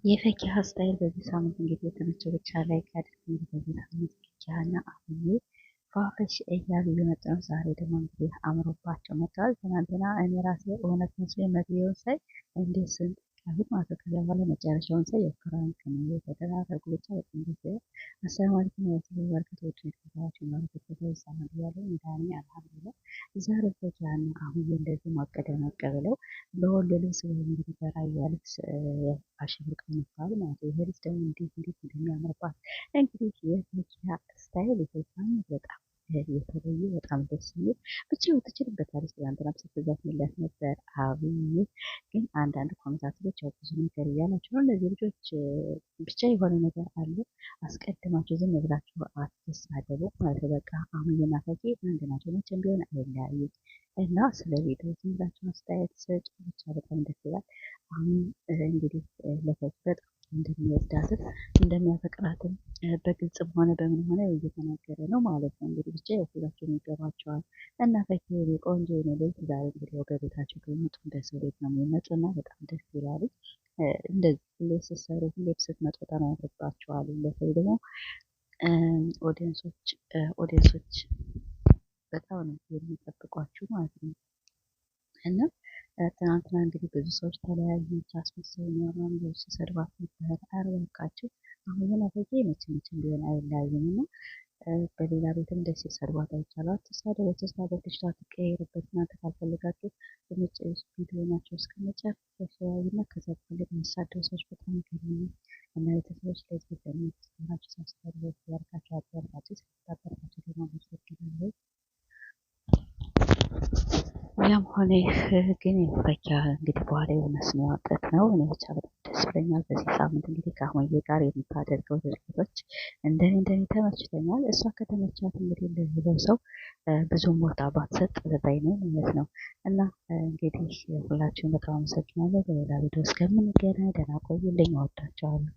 የፈኪሀ ስታይል በዚህ ሳምንት እንግዲህ የተመቸ ብቻ ላይ ካድርግ እንግዲህ በዚህ ሳምንት ፈኪሀና አህዬ ፏፈሽ እያሉ እየመጡ ነው። ዛሬ ደግሞ እንግዲህ አምሮባቸው መጥተዋል። ትናንትና እኔ ራሴ እውነት መስሎኝ መግቢያውን ሳይ እንዴት ስንት ያሉት ማለት ነው። ከዚያ በኋላ መጨረሻውን ሳይ የፍራን ከነ የተደራረጉ ብቻ በጣም ደስ ይላል። አሰላሙ አለይኩም ወራህመቱላሂ ወበረካቱህ። የተከበራችሁ ማለት ነው ሳምንት ያለው እንዳኔ አልሐምዱሊላህ። ዛሬ ፈኪሀና አህዬ እንደዚህ ሞቅ ደመቅ ብለው በወሎ ልብስ ወይም እንግዲህ በራያ ልብስ አሸብርቀው መጥተዋል ማለት ነው። ይሄ ልብስ ደግሞ እንዴት እንደሚያምርባት እንግዲህ የፈኪሀ ስታይል ይሄን በጣም የተለየ በጣም ደስ የሚል ብቻ ትችልበታለች። ትናንትናም ስትዘፍንለት ነበር አብይ። ግን አንዳንድ ኮሜንታተሮች ያው ብዙ ነገር እያላቸው ነው። እነዚህ ልጆች ብቻ የሆነ ነገር አለ። አስቀድማቸው ዝም ብላችሁ አትሳደቡ ማለት ነው። በቃ አህዬና ፈኪ አንድ ናቸው፣ መቼም ቢሆን አይለያዩም። እና ስለ ቪዲዮ ዝም ብላችሁ አስተያየት ሰጡ። ብቻ በጣም ደስ ይላል። አሁን እንግዲህ ለፈኪ በጣም እንደሚወዳትም እንደሚያፈቅራትም በግልጽም ሆነ በምን ሆነ እየተናገረ ነው ማለት ነው። እንግዲህ ብቻ ሁላችሁም ይገባቸዋል። እና ፈኪ የኔ ቆንጆ የኔ ልጅ ዛሬ እንግዲህ ወደ ቤታቸው ከመጡ በሰው ቤት ነው የሚመጡ እና በጣም ደስ ይላሉ። እንደዚህ ሁሌ ስትሰሩ ሁሌ ስትመጡ በጣም ያምርባቸዋል። በተለይ ደግሞ ኦዲየንሶች በጣም ነው የሚጠብቋችሁ ማለት ነው። እና ትናንትና እንግዲህ ብዙ ሰዎች ተለያዩች አስመሳይ ነው ብለው ሲሰድባት ነበር። ኧረ እባካችሁ አህዬና ፈኪ መቼም ቢሆን አይለያዩም። እና በሌላ ቤትም ደስ ሲሰድቧት አይቻለሁ። አትሳደቡ፣ ተሳደቡ፣ ልጅቷ ትቀየርበት። እናንተ ካልፈልጋችሁ በመጨረሻ ቪዲዮ ናቸው እስከ መጨረሻ ያዩና ከዛ በኋላ የሚሳደቡ ሰዎች በጣም ይገርሙኛል። እና ቤተሰቦች ለዚህ በሚያስተምራችሁ ሳስተምሩ ያርጋችሁ አበረታችሁ። ስለታበረታችሁ ደግሞ አመሰግናለሁ። ያም ሆነ ይህ ግን ፈኪሀ እንግዲህ በኋላ የሆነ ስም ያወጣት ነው። እኔ ብቻ በጣም ደስ ብሎኛል። በዚህ ሳምንት እንግዲህ ከአህዬ ጋር የምታደርገው ድርጊቶች እንደኔ ተመችቶኛል። እሷ ከተመቻት እንግዲህ ለሌላው ሰው ብዙም ቦታ ባትሰጥ ባይ ነኝ ማለት ነው። እና እንግዲህ ሁላችሁም በጣም አመሰግናለሁ። በሌላ ቪዲዮ እስከምንገናኝ ደህና ቆዩልኝ። እወዳቸዋለሁ።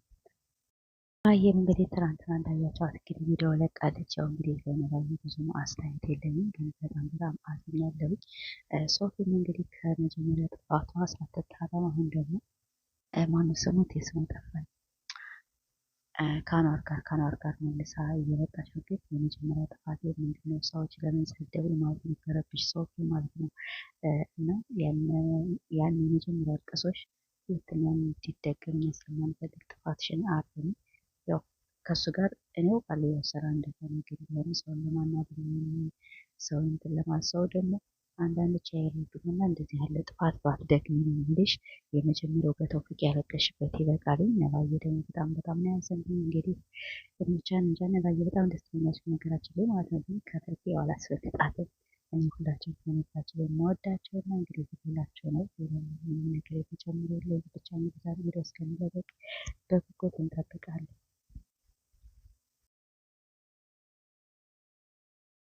አህዬም እንግዲህ ትናንትና እንዳያቸዋት እንግዲህ ቪዲዮ ለቃለች። ያው እንግዲህ ለነባዩ ብዙም አስተያየት የለኝም፣ ግን በጣም አዝኛለሁ። ሶፊም እንግዲህ ከመጀመሪያ ጥፋቷ ሳትታረም አሁን ደግሞ ማነው ስሙት የስሙ ጠፋኝ ከአንዋር ጋር መልሳ እየመጣች ነው። ግን የመጀመሪያ ጥፋት ምንድነው? ሰዎች ለምን ሰደቡ ማለት ነበረብሽ ሶፊ ማለት ነው። እና ያን የመጀመሪያ እርቅሶች ሁለተኛ እንዲደገም ስለማንፈልግ ጥፋትሽን አርሚ። ያው ከሱ ጋር እኔው ቃል ስራ እንደሆነ ግን ቢሆን ሰውን ለማናደድ ሰውን እንትን ለማሰው ደግሞ አንዳንዶች አይረዱምና እንደዚህ ያለ ጥፋት ባትደግሚ ነው የምልሽ። የመጀመሪያው በተውፊቅ ያለቀሽበት ይበቃል። ነባዬ ደግሞ በጣም ነው ያዘንኩኝ። እንግዲህ እንጃ ነባዬ በጣም ደስ የሚያስብ ነገራችን ላይ ማለት ነው። ግን ከፈኪ ያው አላስፈቅጣትም። እኔ ሁላቸው ከመታቸው የማወዳቸው እና እንግዲህ ሁላቸው ነው ምንም ነገር የተጨመረ የለም። ብቻ እንግዲህ ዛሬ ቪዲዮ እስከሚለቀቅ በጉጉት እንጠብቃለን።